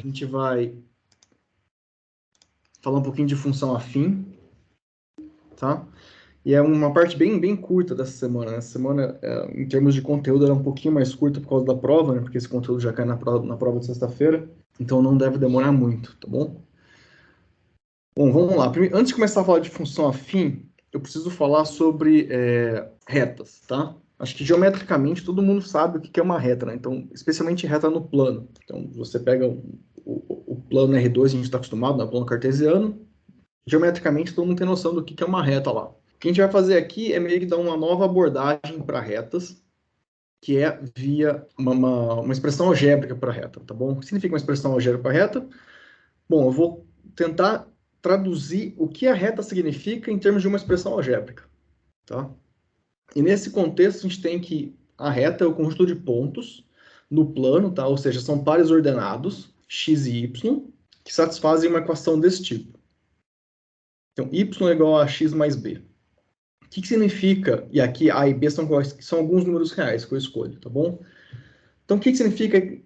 a gente vai falar um pouquinho de função afim, tá? E é uma parte bem curta dessa semana. Essa semana, em termos de conteúdo, ela é um pouquinho mais curta por causa da prova, né? Porque esse conteúdo já cai na prova de sexta-feira, então não deve demorar muito, tá bom? Bom, vamos lá. Antes de começar a falar de função afim, eu preciso falar sobre retas, tá? Acho que geometricamente todo mundo sabe o que é uma reta, né? Então, especialmente reta no plano. Então, você pega o plano R2, a gente está acostumado, né? Plano cartesiano. Geometricamente, todo mundo tem noção do que é uma reta lá. O que a gente vai fazer aqui é meio que dar uma nova abordagem para retas, que é via uma expressão algébrica para reta, tá bom? O que significa uma expressão algébrica para reta? Bom, eu vou tentar traduzir o que a reta significa em termos de uma expressão algébrica, tá? E nesse contexto, a gente tem que a reta é o conjunto de pontos no plano, tá? Ou seja, são pares ordenados, x e y, que satisfazem uma equação desse tipo. Então, y é igual a x mais b. O que significa? E aqui A e B são alguns números reais que eu escolho, tá bom? Então, o que significa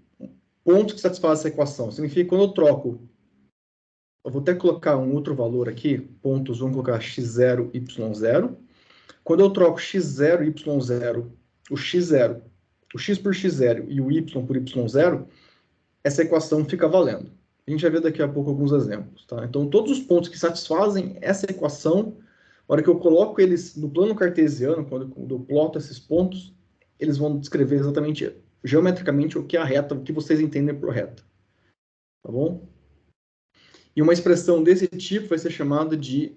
pontos que satisfazem essa equação? Significa quando eu troco, eu vou até colocar um outro valor aqui, pontos, vamos colocar x0, y0. Quando eu troco x0, y0, o x0, o x por x0 e o y por y0, essa equação fica valendo. A gente vai ver daqui a pouco alguns exemplos, tá? Então, todos os pontos que satisfazem essa equação, na hora que eu coloco eles no plano cartesiano, quando eu ploto esses pontos, eles vão descrever exatamente, geometricamente, o que é a reta, o que vocês entendem por reta. Tá bom? E uma expressão desse tipo vai ser chamada de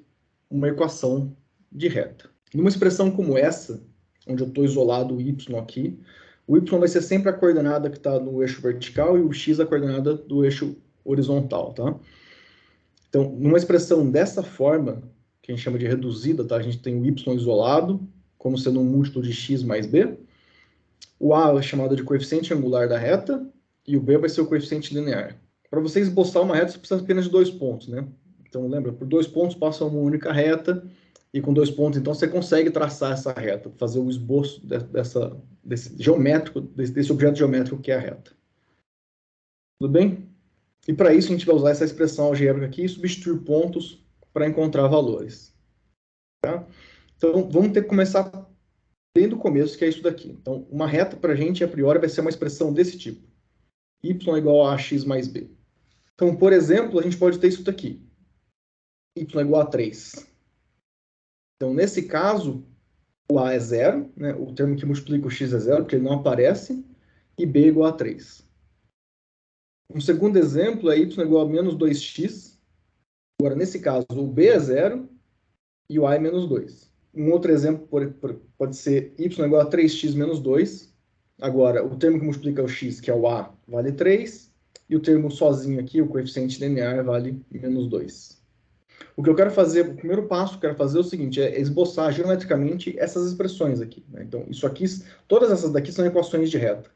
uma equação de reta. Numa expressão como essa, onde eu estou isolado o y aqui, o y vai ser sempre a coordenada que está no eixo vertical e o x a coordenada do eixo horizontal, tá? Então, numa expressão dessa forma, que a gente chama de reduzida, tá? A gente tem o y isolado, como sendo um múltiplo de x mais b. O a é chamado de coeficiente angular da reta e o b vai ser o coeficiente linear. Para você esboçar uma reta, você precisa apenas de 2 pontos, né? Então, lembra, por 2 pontos passa uma única reta, e com 2 pontos, então, você consegue traçar essa reta, fazer o esboço desse objeto geométrico que é a reta. Tudo bem? E para isso, a gente vai usar essa expressão algébrica aqui e substituir pontos para encontrar valores. Tá? Então, vamos ter que começar bem do começo, que é isso daqui. Então, uma reta para a gente, a priori, vai ser uma expressão desse tipo. Y é igual a x mais b. Então, por exemplo, a gente pode ter isso daqui. Y é igual a 3. Então, nesse caso, o a é zero, né? O termo que multiplica o x é zero, porque ele não aparece, e b é igual a 3. Um segundo exemplo é y é igual a menos 2x. Agora, nesse caso, o b é zero e o a é menos 2. Um outro exemplo pode ser y é igual a 3x menos 2. Agora, o termo que multiplica o x, que é o a, vale 3. E o termo sozinho aqui, o coeficiente linear, vale menos 2. O que eu quero fazer, o primeiro passo que eu quero fazer é o seguinte, é esboçar geometricamente essas expressões aqui, né? Então, isso aqui, todas essas daqui são equações de reta.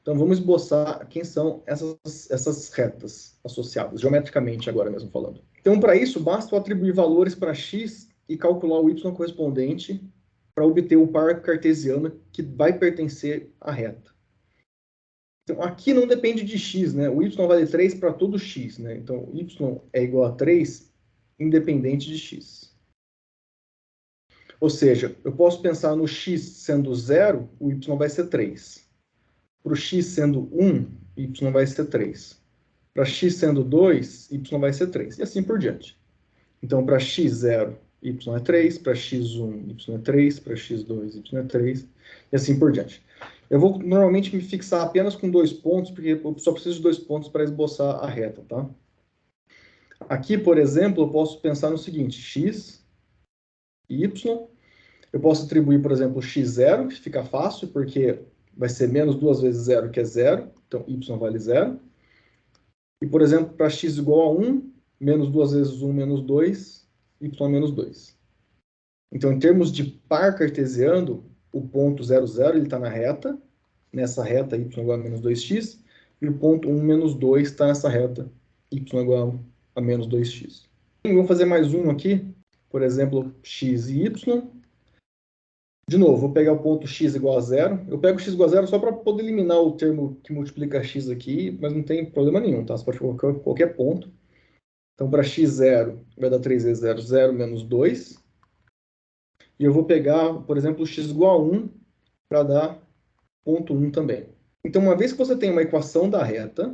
Então, vamos esboçar quem são essas retas associadas, geometricamente agora mesmo falando. Então, para isso, basta eu atribuir valores para x e calcular o y correspondente para obter o par cartesiano que vai pertencer à reta. Então, aqui não depende de x, né? O y vale 3 para todo x, né? Então, y é igual a 3 independente de x. Ou seja, eu posso pensar no x sendo 0, o y vai ser 3. Para o x sendo 1, y vai ser 3. Para x sendo 2, y vai ser 3. E assim por diante. Então, para x0, y é 3. Para x1, y é 3. Para x2, y é 3. E assim por diante. Eu vou normalmente me fixar apenas com 2 pontos, porque eu só preciso de 2 pontos para esboçar a reta, tá? Aqui, por exemplo, eu posso pensar no seguinte, x e y. Eu posso atribuir, por exemplo, x0, que fica fácil, porque vai ser menos 2 vezes 0, que é 0. Então, y vale 0. E, por exemplo, para x igual a 1, menos 2 vezes 1, menos 2, y é menos 2. Então, em termos de par cartesiano, o ponto 0, 0 está na reta, nessa reta y igual a menos 2x, e o ponto 1, menos 2 está nessa reta y igual a menos 2x. Vamos fazer mais um aqui, por exemplo, x e y. De novo, vou pegar o ponto x igual a zero. Eu pego x igual a zero só para poder eliminar o termo que multiplica x aqui, mas não tem problema nenhum, tá? Você pode colocar qualquer ponto. Então, para x0, vai dar 3 vezes 0, 0 menos 2. E eu vou pegar, por exemplo, x igual a 1 para dar ponto 1 também. Então, uma vez que você tem uma equação da reta,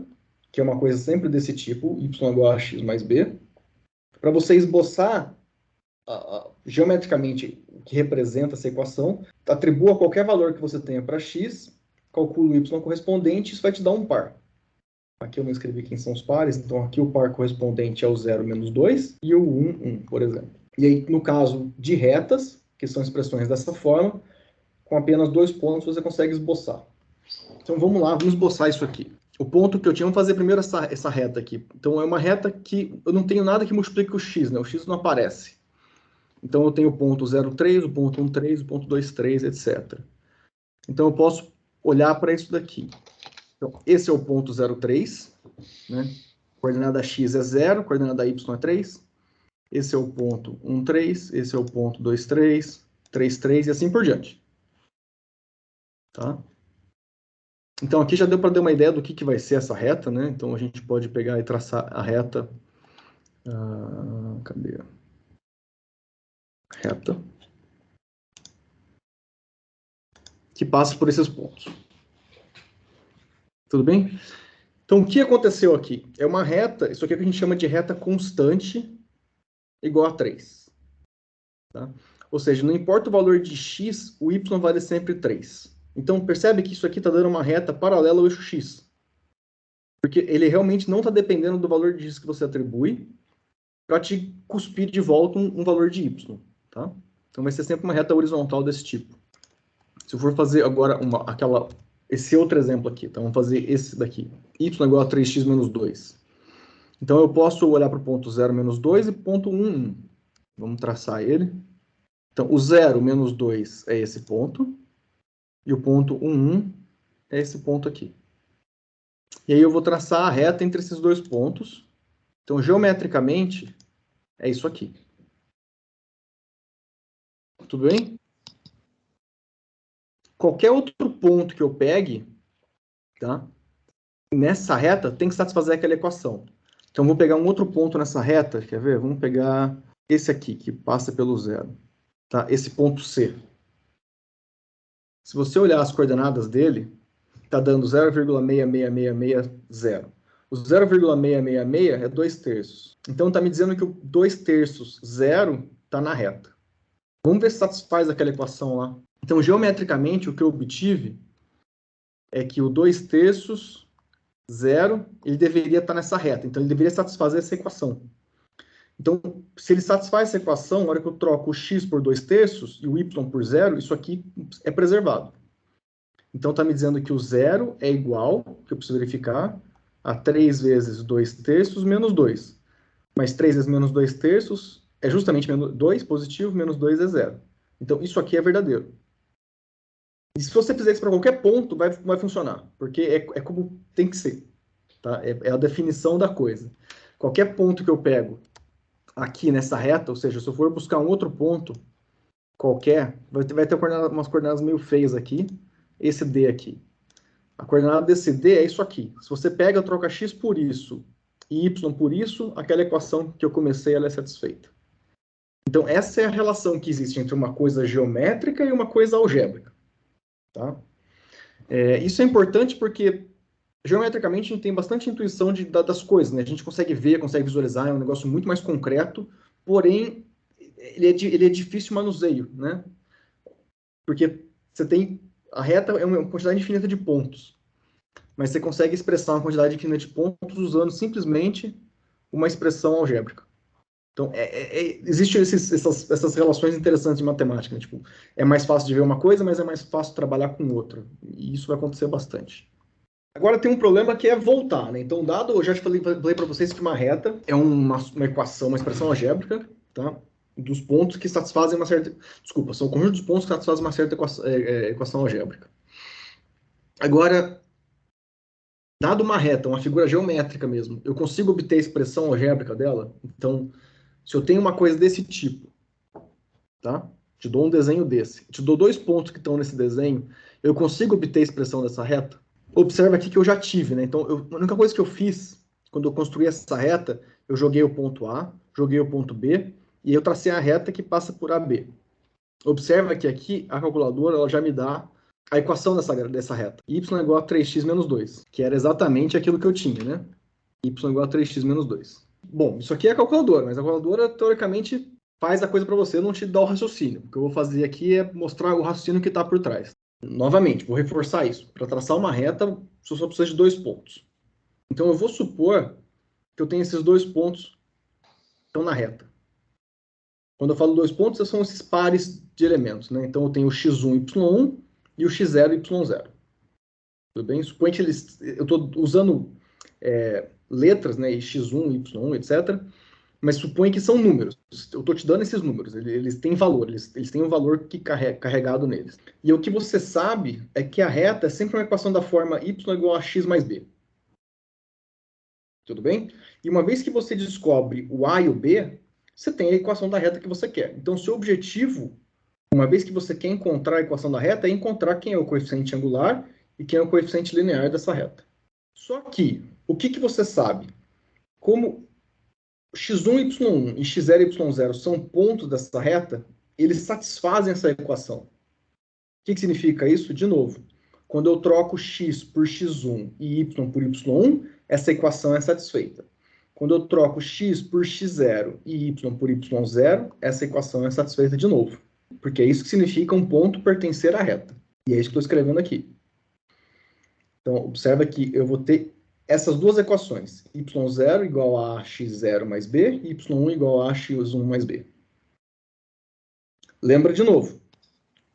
que é uma coisa sempre desse tipo, y igual a x mais b, para você esboçar geometricamente o que representa essa equação, atribua qualquer valor que você tenha para x, calcula o y correspondente, isso vai te dar um par. Aqui eu não escrevi quem são os pares, então aqui o par correspondente é o 0 menos 2 e o 1, 1, por exemplo. E aí, no caso de retas, que são expressões dessa forma, com apenas 2 pontos você consegue esboçar. Então vamos lá, vamos esboçar isso aqui. O ponto que eu tinha, vamos fazer primeiro essa reta aqui. Então é uma reta que eu não tenho nada que multiplique o x, né? O x não aparece. Então eu tenho o ponto 0,3, o ponto 1,3, o ponto 2,3, etc. Então eu posso olhar para isso daqui. Então esse é o ponto 0,3, né? Coordenada x é 0, coordenada y é 3. Esse é o ponto 1,3, esse é o ponto 2,3, 3,3 e assim por diante. Tá? Então aqui já deu para dar uma ideia do que vai ser essa reta, né? Então a gente pode pegar e traçar a reta. Cadê? Reta. Que passa por esses pontos. Tudo bem? Então o que aconteceu aqui? É uma reta, isso aqui é o que a gente chama de reta constante igual a 3. Tá? Ou seja, não importa o valor de x, o y vale sempre 3. Então percebe que isso aqui está dando uma reta paralela ao eixo x. Porque ele realmente não está dependendo do valor de x que você atribui para te cuspir de volta um valor de y. Tá? Então vai ser sempre uma reta horizontal desse tipo. Se eu for fazer agora esse outro exemplo aqui, então vamos fazer esse daqui. Y igual a 3x menos 2. Então eu posso olhar para o ponto 0 menos 2 e ponto 1, 1. Vamos traçar ele. Então o 0 menos 2 é esse ponto. E o ponto 1, 1 é esse ponto aqui. E aí eu vou traçar a reta entre esses dois pontos. Então, geometricamente, é isso aqui. Tudo bem? Qualquer outro ponto que eu pegue, tá? Nessa reta, tem que satisfazer aquela equação. Então, vou pegar um outro ponto nessa reta. Quer ver? Vamos pegar esse aqui, que passa pelo 0. Tá? Esse ponto C. Se você olhar as coordenadas dele, está dando 0,66660. O 0,666 é 2 terços. Então, está me dizendo que o 2 terços, 0, está na reta. Vamos ver se satisfaz aquela equação lá. Então, geometricamente, o que eu obtive é que o 2 terços, 0, ele deveria estar nessa reta. Então, ele deveria satisfazer essa equação. Então, se ele satisfaz essa equação, na hora que eu troco o x por 2 terços e o y por 0, isso aqui é preservado. Então, está me dizendo que o 0 é igual, que eu preciso verificar, a 3 vezes 2 terços menos 2. Mas 3 vezes menos 2 terços é justamente menos 2 positivo, menos 2 é 0. Então, isso aqui é verdadeiro. E se você fizer isso para qualquer ponto, vai funcionar, porque é como tem que ser. Tá? É a definição da coisa. Qualquer ponto que eu pego aqui nessa reta, ou seja, se eu for buscar um outro ponto qualquer, vai ter umas coordenadas meio feias aqui, esse D aqui. A coordenada desse D é isso aqui. Se você pega, troca x por isso e y por isso, aquela equação que eu comecei, ela é satisfeita. Então, essa é a relação que existe entre uma coisa geométrica e uma coisa algébrica. Tá? Isso é importante porque, geometricamente, a gente tem bastante intuição das coisas, né? A gente consegue ver, consegue visualizar, é um negócio muito mais concreto, porém, ele é difícil manuseio, né? Porque você tem... A reta é uma quantidade infinita de pontos, mas você consegue expressar uma quantidade infinita de pontos usando simplesmente uma expressão algébrica. Então, existem essas relações interessantes de matemática, né? Tipo, é mais fácil de ver uma coisa, mas é mais fácil trabalhar com outra. E isso vai acontecer bastante. Agora tem um problema que é voltar, né? Então, dado, eu já falei para vocês que uma reta é uma equação, uma expressão algébrica, tá? Dos pontos que satisfazem uma certa... Desculpa, são o conjunto dos pontos que satisfazem uma certa equação algébrica. Agora, dado uma reta, uma figura geométrica mesmo, eu consigo obter a expressão algébrica dela? Então, se eu tenho uma coisa desse tipo, tá? te dou um desenho desse, te dou 2 pontos que estão nesse desenho, eu consigo obter a expressão dessa reta? Observa aqui que eu já tive, né? Então, a única coisa que eu fiz, quando eu construí essa reta, eu joguei o ponto A, joguei o ponto B, e eu tracei a reta que passa por AB. Observa que aqui a calculadora ela já me dá a equação dessa reta. Y é igual a 3x menos 2, que era exatamente aquilo que eu tinha, né? Y é igual a 3x menos 2. Bom, isso aqui é a calculadora, mas a calculadora, teoricamente, faz a coisa para você, não te dá o raciocínio. O que eu vou fazer aqui é mostrar o raciocínio que está por trás. Novamente, vou reforçar isso. Para traçar uma reta, você só precisa de 2 pontos. Então, eu vou supor que eu tenho esses 2 pontos que estão na reta. Quando eu falo 2 pontos, são esses pares de elementos, né? Então, eu tenho o x1, y1 e o x0, y0. Tudo bem? Suponho que eu estou usando letras, né? x1, y1, etc., mas suponha que são números. Eu estou te dando esses números, eles têm valor, eles têm um valor que carregado neles. E o que você sabe é que a reta é sempre uma equação da forma y igual a x mais b. Tudo bem? E uma vez que você descobre o a e o b, você tem a equação da reta que você quer. Então, seu objetivo, uma vez que você quer encontrar a equação da reta, é encontrar quem é o coeficiente angular e quem é o coeficiente linear dessa reta. Só que, o que você sabe? Como x1, y1 e x0, y0 são pontos dessa reta, eles satisfazem essa equação. O que significa isso? De novo, quando eu troco x por x1 e y por y1, essa equação é satisfeita. Quando eu troco x por x0 e y por y0, essa equação é satisfeita de novo. Porque é isso que significa um ponto pertencer à reta. E é isso que eu estou escrevendo aqui. Então, observa que eu vou ter essas duas equações, y0 igual a x0 mais b, e y1 igual a x1 mais b. Lembra de novo,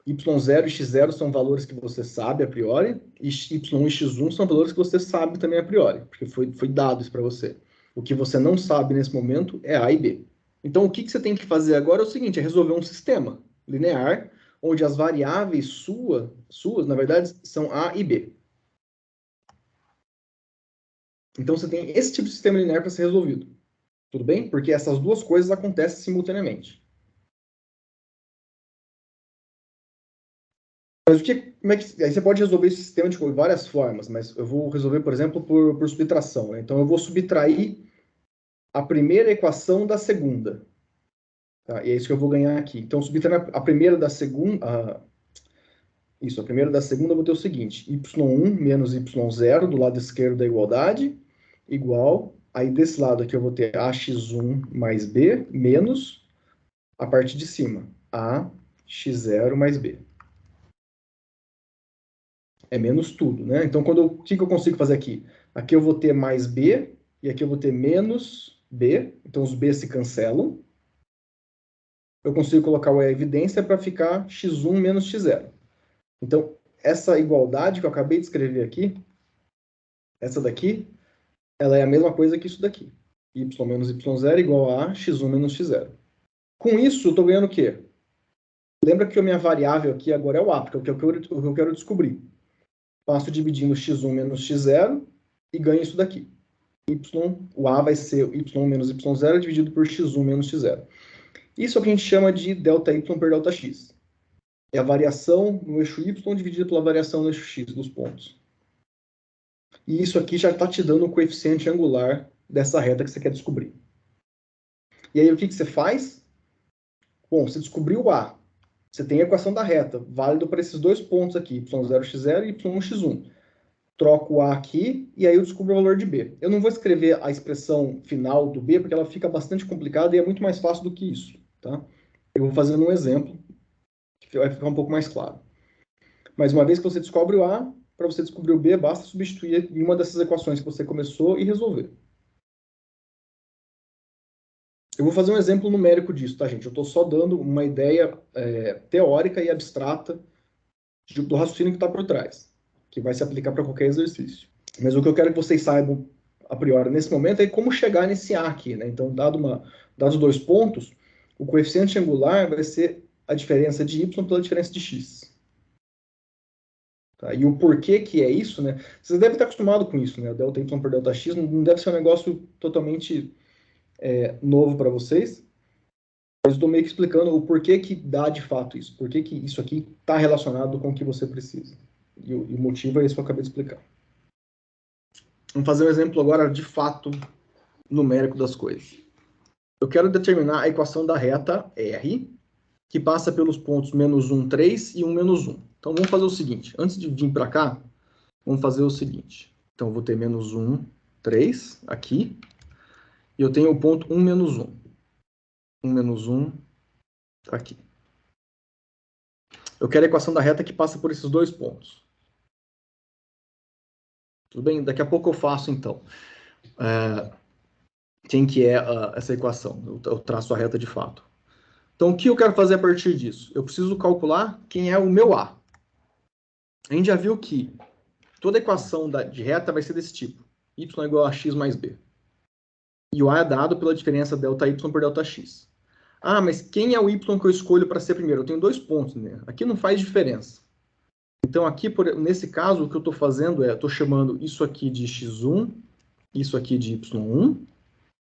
y0 e x0 são valores que você sabe a priori, e y1 e x1 são valores que você sabe também a priori, porque foi dado isso para você. O que você não sabe nesse momento é a e b. Então, o que você tem que fazer agora é o seguinte, é resolver um sistema linear, onde as variáveis suas, na verdade, são a e b. Então, você tem esse tipo de sistema linear para ser resolvido. Tudo bem? Porque essas duas coisas acontecem simultaneamente. Mas como é que, aí você pode resolver esse sistema de várias formas, mas eu vou resolver, por exemplo, por subtração. Né? Então, eu vou subtrair a primeira equação da segunda. Tá? E é isso que eu vou ganhar aqui. Então, subtraindo a primeira da segunda... Isso, a primeira da segunda eu vou ter o seguinte. y1 menos y0 do lado esquerdo da igualdade, igual... Aí, desse lado aqui, eu vou ter ax1 mais b, menos a parte de cima. ax0 mais b. É menos tudo, né? Então, o que eu consigo fazer aqui? Aqui eu vou ter mais b, e aqui eu vou ter menos b. Então, os b se cancelam. Eu consigo colocar a evidência para ficar x1 menos x0. Então, essa igualdade que eu acabei de escrever aqui, essa daqui, ela é a mesma coisa que isso daqui. Y menos y0 igual a x1 menos x0. Com isso, eu estou ganhando o quê? Lembra que a minha variável aqui agora é o a, porque é o que eu quero descobrir. Passo dividindo x1 menos x0 e ganho isso daqui. O a vai ser y menos y0 dividido por x1 menos x0. Isso é o que a gente chama de ΔY por ΔX. É a variação no eixo y dividida pela variação no eixo x dos pontos. E isso aqui já está te dando o coeficiente angular dessa reta que você quer descobrir. E aí, o que você faz? Bom, você descobriu o A. Você tem a equação da reta, válido para esses dois pontos aqui, y0x0 e y1x1. Troco o A aqui e aí eu descubro o valor de B. Eu não vou escrever a expressão final do B, porque ela fica bastante complicada e é muito mais fácil do que isso. Tá? Eu vou fazer um exemplo, que vai ficar um pouco mais claro. Mas uma vez que você descobre o A, para você descobrir o B, basta substituir em uma dessas equações que você começou e resolver. Eu vou fazer um exemplo numérico disso, tá, gente? Eu estou só dando uma ideia teórica e abstrata do raciocínio que está por trás, que vai se aplicar para qualquer exercício. Mas o que eu quero que vocês saibam a priori nesse momento é como chegar nesse A aqui, né? Então, dados 2 pontos, o coeficiente angular vai ser a diferença de y pela diferença de x. Tá? E o porquê que é isso, né? Vocês devem estar acostumados com isso, né? Delta y por delta x não deve ser um negócio totalmente novo para vocês. Mas estou meio que explicando o porquê que dá de fato isso. Por que isso aqui está relacionado com o que você precisa. E o motivo é isso que eu acabei de explicar. Vamos fazer um exemplo agora de fato numérico das coisas. Eu quero determinar a equação da reta R, que passa pelos pontos menos 1, 3 e 1, menos 1. Então, vamos fazer o seguinte. Antes de vir para cá, vamos fazer o seguinte. Então, eu vou ter menos 1, 3 aqui. E eu tenho o ponto 1, menos 1. 1, menos 1 aqui. Eu quero a equação da reta que passa por esses dois pontos. Tudo bem? Daqui a pouco eu faço, então. Quem que é essa equação? Eu traço a reta de fato. Então, o que eu quero fazer a partir disso? Eu preciso calcular quem é o meu A. A gente já viu que toda equação de reta vai ser desse tipo. Y é igual a x mais b. E o A é dado pela diferença ΔY por ΔX. Ah, mas quem é o Y que eu escolho para ser primeiro? Eu tenho dois pontos, né? Aqui não faz diferença. Então, aqui, nesse caso, o que eu estou fazendo é, estou chamando isso aqui de x1, isso aqui de y1,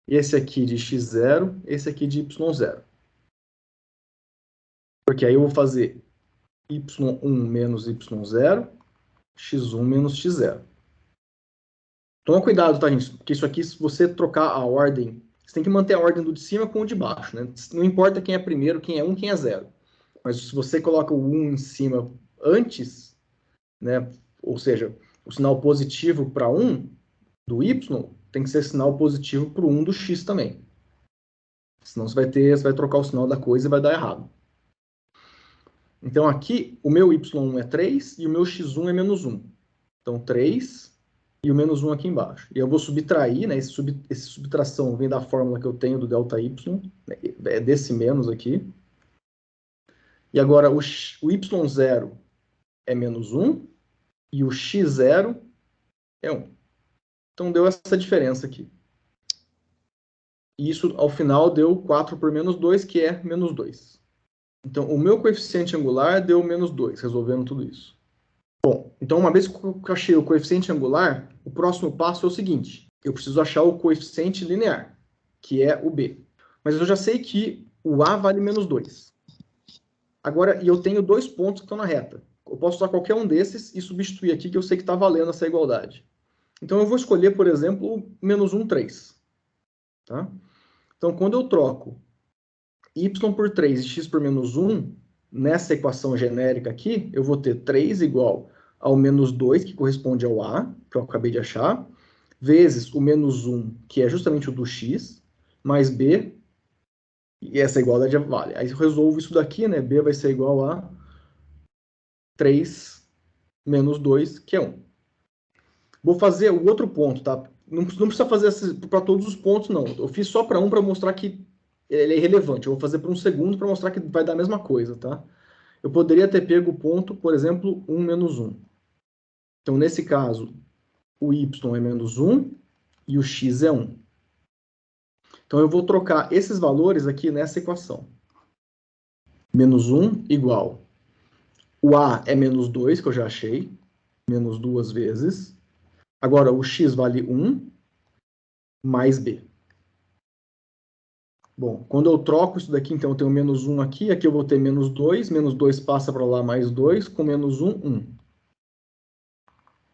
esse aqui de x0, esse aqui de y0. Porque aí eu vou fazer y1 menos y0, x1 menos x0. Toma cuidado, tá, gente? Porque isso aqui, se você trocar a ordem, você tem que manter a ordem do de cima com o de baixo, né? Não importa quem é primeiro, quem é 1, quem é 0. Mas se você coloca o 1 em cima antes, né? Ou seja, o sinal positivo para 1 do y tem que ser sinal positivo para o 1 do x também. Senão você vai trocar o sinal da coisa e vai dar errado. Então aqui, o meu y1 é 3 e o meu x1 é menos 1. Então 3 e o menos 1 aqui embaixo. E eu vou subtrair, né? Esse subtração vem da fórmula que eu tenho do ΔY, né, é desse menos aqui. E agora o y0 é menos 1 e o x0 é 1. Então deu essa diferença aqui. E isso, ao final, deu 4 por menos 2, que é menos 2. Então, o meu coeficiente angular deu menos 2, resolvendo tudo isso. Bom, então uma vez que eu achei o coeficiente angular, o próximo passo é o seguinte. Eu preciso achar o coeficiente linear, que é o b. Mas eu já sei que o a vale menos 2. Agora, e eu tenho dois pontos que estão na reta. Eu posso usar qualquer um desses e substituir aqui, que eu sei que está valendo essa igualdade. Então, eu vou escolher, por exemplo, menos 1, 3. Tá? Então, quando eu troco y por 3 e x por menos 1, nessa equação genérica aqui, eu vou ter 3 igual ao menos 2, que corresponde ao a, que eu acabei de achar, vezes o menos 1, que é justamente o do x, mais b, e essa igualdade vale. Aí eu resolvo isso daqui, né? B vai ser igual a 3 menos 2, que é 1. Vou fazer o outro ponto, tá? Não precisa fazer para todos os pontos, não. Eu fiz só para um para mostrar que ele é irrelevante. Eu vou fazer para um segundo para mostrar que vai dar a mesma coisa, tá? Eu poderia ter pego o ponto, por exemplo, 1 menos 1. Então, nesse caso, o y é menos 1 e o x é 1. Então, eu vou trocar esses valores aqui nessa equação. Menos 1 igual. O a é menos 2, que eu já achei. Menos 2 vezes. Agora, o x vale 1 mais b. Bom, quando eu troco isso daqui, então eu tenho menos 1 aqui. Aqui eu vou ter menos 2 passa para lá mais 2, com menos 1, 1.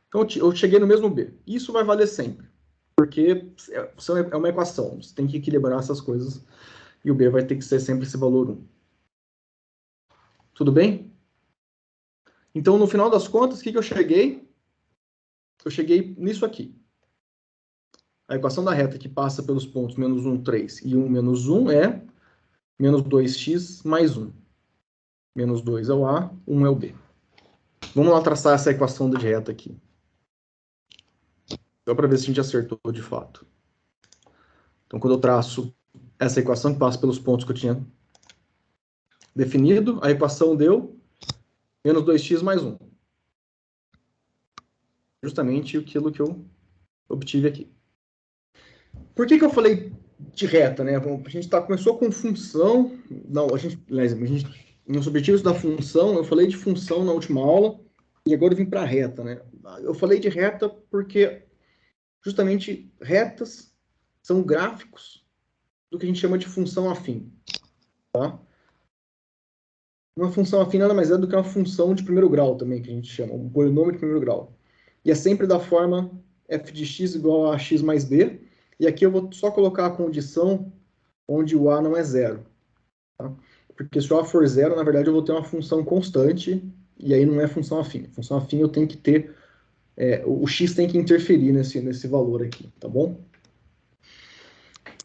Então, eu cheguei no mesmo b. Isso vai valer sempre. Porque é uma equação. Você tem que equilibrar essas coisas. E o b vai ter que ser sempre esse valor 1. Tudo bem? Então, no final das contas, o que eu cheguei? Eu cheguei nisso aqui. A equação da reta que passa pelos pontos menos 1, 3 e 1, menos 1 é menos 2x mais 1. Menos 2 é o a, 1 é o b. Vamos lá traçar essa equação de reta aqui. Só para ver se a gente acertou de fato. Então, quando eu traço essa equação que passa pelos pontos que eu tinha definido, a equação deu menos 2x mais 1. Justamente aquilo que eu obtive aqui. Por que eu falei de reta, né? A gente começou com função. Não, nos objetivos da função, eu falei de função na última aula, e agora eu vim para a reta, né? Eu falei de reta porque justamente retas são gráficos do que a gente chama de função afim. tá? Uma função afim nada mais é do que uma função de primeiro grau também, que a gente chama, um polinômio de primeiro grau. E é sempre da forma f de x igual a x mais b, e aqui eu vou só colocar a condição onde o a não é zero. Tá? Porque se o a for zero, na verdade eu vou ter uma função constante, e aí não é função afim. Função afim eu tenho que ter, o x tem que interferir nesse valor aqui, tá bom?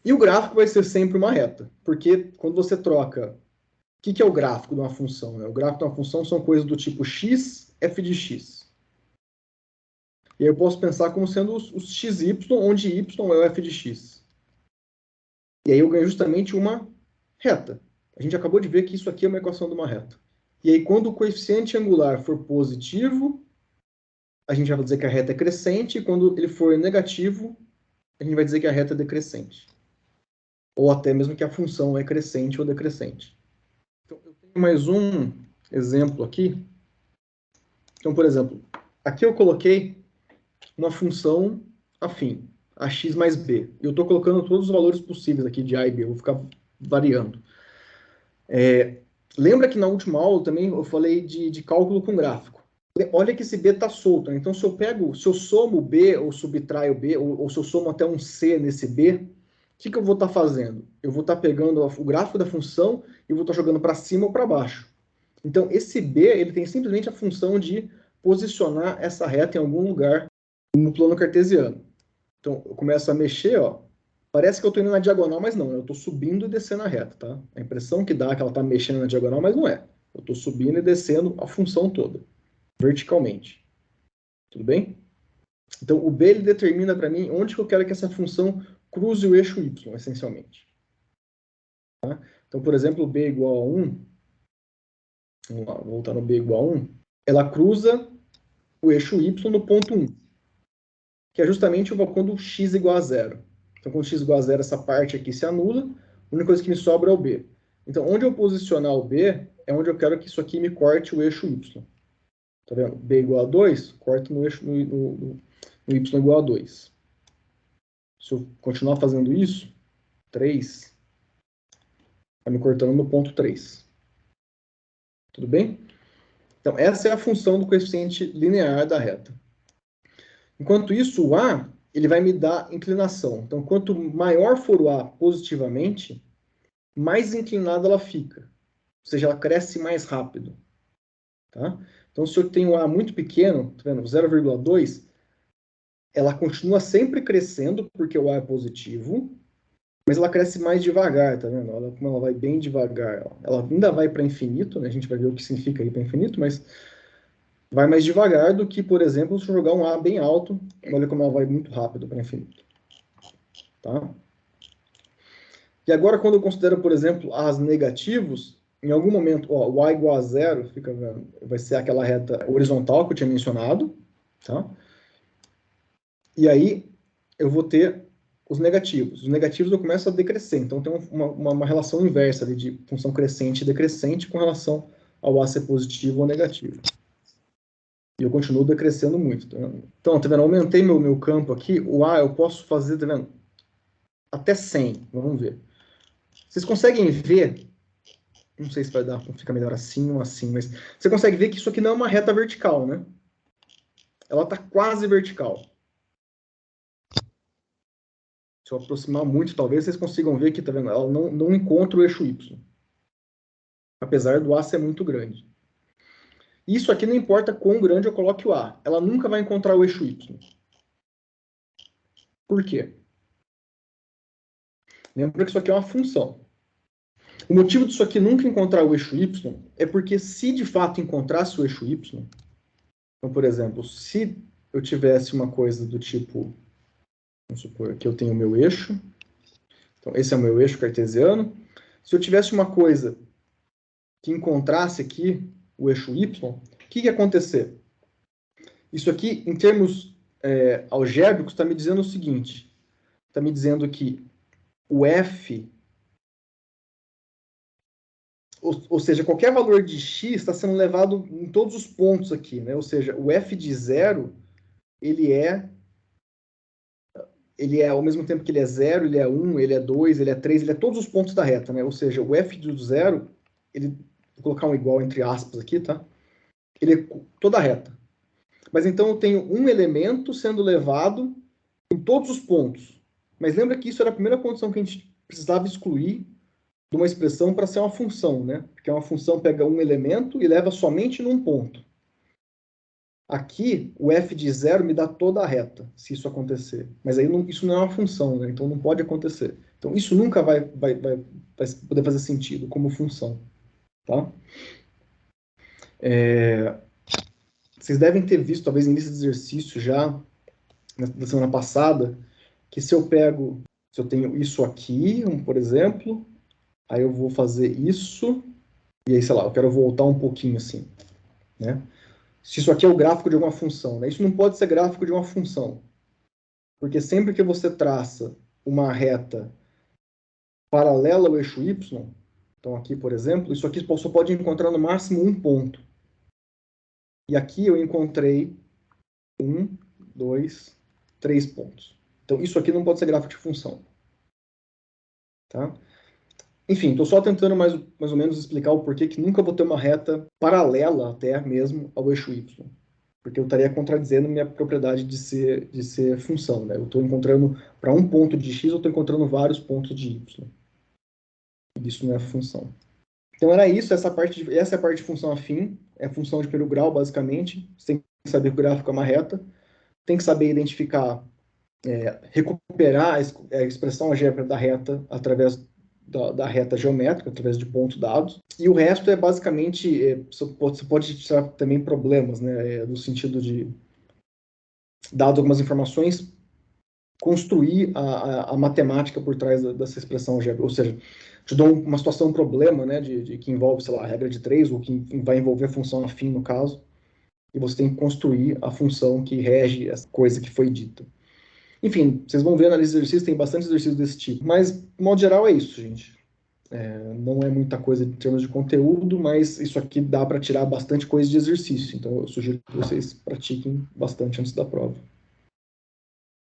E o gráfico vai ser sempre uma reta, porque quando você troca... O que é o gráfico de uma função? Né? O gráfico de uma função são coisas do tipo x, f de x. E aí eu posso pensar como sendo os xy, onde y é o f de x. E aí eu ganho justamente uma reta. A gente acabou de ver que isso aqui é uma equação de uma reta. E aí quando o coeficiente angular for positivo, a gente vai dizer que a reta é crescente, e quando ele for negativo, a gente vai dizer que a reta é decrescente. Ou até mesmo que a função é crescente ou decrescente. Então, eu tenho mais um exemplo aqui. Então, por exemplo, aqui eu coloquei uma função afim, ax mais b. Eu estou colocando todos os valores possíveis aqui de a e b, eu vou ficar variando. Lembra que na última aula também eu falei de cálculo com gráfico. Olha que esse b está solto, né? Então se eu somo b ou subtraio b, ou se eu somo até um c nesse b, o que eu vou estar fazendo? Eu vou estar pegando o gráfico da função e vou estar jogando para cima ou para baixo. Então esse b ele tem simplesmente a função de posicionar essa reta em algum lugar no plano cartesiano. Então, eu começo a mexer, ó. Parece que eu estou indo na diagonal, mas não. Eu estou subindo e descendo a reta, tá? A impressão que dá é que ela está mexendo na diagonal, mas não é. Eu estou subindo e descendo a função toda, verticalmente. Tudo bem? Então, o B ele determina para mim onde que eu quero que essa função cruze o eixo Y, essencialmente. Tá? Então, por exemplo, o B igual a 1. Vamos lá, voltar no B igual a 1. Ela cruza o eixo Y no ponto 1. Que é justamente quando x igual a zero. Então, quando x igual a zero, essa parte aqui se anula, a única coisa que me sobra é o b. Então, onde eu posicionar o b, é onde eu quero que isso aqui me corte o eixo y. Tá vendo? B igual a 2, corta no eixo no y igual a 2. Se eu continuar fazendo isso, 3, vai me cortando no ponto 3. Tudo bem? Então, essa é a função do coeficiente linear da reta. Enquanto isso, o a ele vai me dar inclinação. Então, quanto maior for o a positivamente, mais inclinada ela fica. Ou seja, ela cresce mais rápido. Tá? Então, se eu tenho um A muito pequeno, tá vendo? 0,2, ela continua sempre crescendo, porque o A é positivo, mas ela cresce mais devagar, tá vendo? Como ela vai bem devagar. Ó. Ela ainda vai para infinito, né? A gente vai ver o que significa ir para infinito, mas vai mais devagar do que, por exemplo, se eu jogar um A bem alto, olha como ela vai muito rápido para infinito. Tá? E agora, quando eu considero, por exemplo, A's negativos, em algum momento, ó, o A igual a zero vai ser aquela reta horizontal que eu tinha mencionado, tá? E aí eu vou ter os negativos. Os negativos eu começo a decrescer, então tem uma relação inversa ali de função crescente e decrescente com relação ao A ser positivo ou negativo. E eu continuo decrescendo muito. Então, tá vendo? Aumentei meu campo aqui, o A eu posso fazer, tá vendo? Até 100, vamos ver. Vocês conseguem ver, não sei se vai dar, fica melhor assim ou assim, mas você consegue ver que isso aqui não é uma reta vertical, né? Ela está quase vertical. Se eu aproximar muito, talvez vocês consigam ver que, tá vendo? Ela não encontra o eixo Y. Apesar do A ser muito grande. Isso aqui não importa quão grande eu coloque o A. Ela nunca vai encontrar o eixo Y. Por quê? Lembra que isso aqui é uma função. O motivo disso aqui nunca encontrar o eixo Y é porque se de fato encontrasse o eixo Y, então, por exemplo, se eu tivesse uma coisa do tipo, vamos supor que eu tenho o meu eixo, então esse é o meu eixo cartesiano, se eu tivesse uma coisa que encontrasse aqui o eixo Y, o que ia acontecer? Isso aqui, em termos algébricos, está me dizendo o seguinte, está me dizendo que o f, ou seja, qualquer valor de x está sendo levado em todos os pontos aqui, né? Ou seja, o f de zero, ele é ele é, ao mesmo tempo que ele é 0, ele é 1, ele é 2, ele é 3, ele é todos os pontos da reta, né? Ou seja, o f do 0, ele, vou colocar um igual entre aspas aqui, tá? Ele é toda a reta. Mas então eu tenho um elemento sendo levado em todos os pontos. Mas lembra que isso era a primeira condição que a gente precisava excluir de uma expressão para ser uma função, né? Porque uma função pega um elemento e leva somente num ponto. Aqui, o f de 0 me dá toda a reta, se isso acontecer. Mas aí isso não é uma função, né? Então não pode acontecer. Então isso nunca vai poder fazer sentido como função. Tá? Vocês devem ter visto, talvez, em lista de exercício já, na semana passada, que se eu tenho isso aqui, por exemplo, aí eu vou fazer isso, e aí, sei lá, eu quero voltar um pouquinho assim, né? Se isso aqui é o gráfico de alguma função, né? Isso não pode ser gráfico de uma função, porque sempre que você traça uma reta paralela ao eixo y, então aqui, por exemplo, isso aqui só pode encontrar no máximo um ponto. E aqui eu encontrei 1, 2, 3 pontos. Então isso aqui não pode ser gráfico de função. Tá? Enfim, estou só tentando mais ou menos explicar o porquê que nunca vou ter uma reta paralela até mesmo ao eixo y. Porque eu estaria contradizendo minha propriedade de ser função. Né? Eu estou encontrando, para um ponto de x, eu estou encontrando vários pontos de y. Isso não é função. Então era isso, essa é a parte de função afim, é função de primeiro grau, basicamente. Você tem que saber que o gráfico é uma reta, tem que saber identificar, recuperar a expressão algébrica da reta através da reta geométrica, através de pontos dados. E o resto é basicamente, você pode tirar também problemas, né, no sentido de, dado algumas informações, construir a matemática por trás dessa expressão algébrica. Ou seja, te dou uma situação, um problema, né, que envolve, sei lá, a regra de 3, ou que vai envolver a função afim, no caso, e você tem que construir a função que rege essa coisa que foi dita. Enfim, vocês vão ver na lista de exercícios, tem bastante exercício desse tipo. Mas, de modo geral, é isso, gente. Não é muita coisa em termos de conteúdo, mas isso aqui dá para tirar bastante coisa de exercício. Então, eu sugiro que vocês pratiquem bastante antes da prova.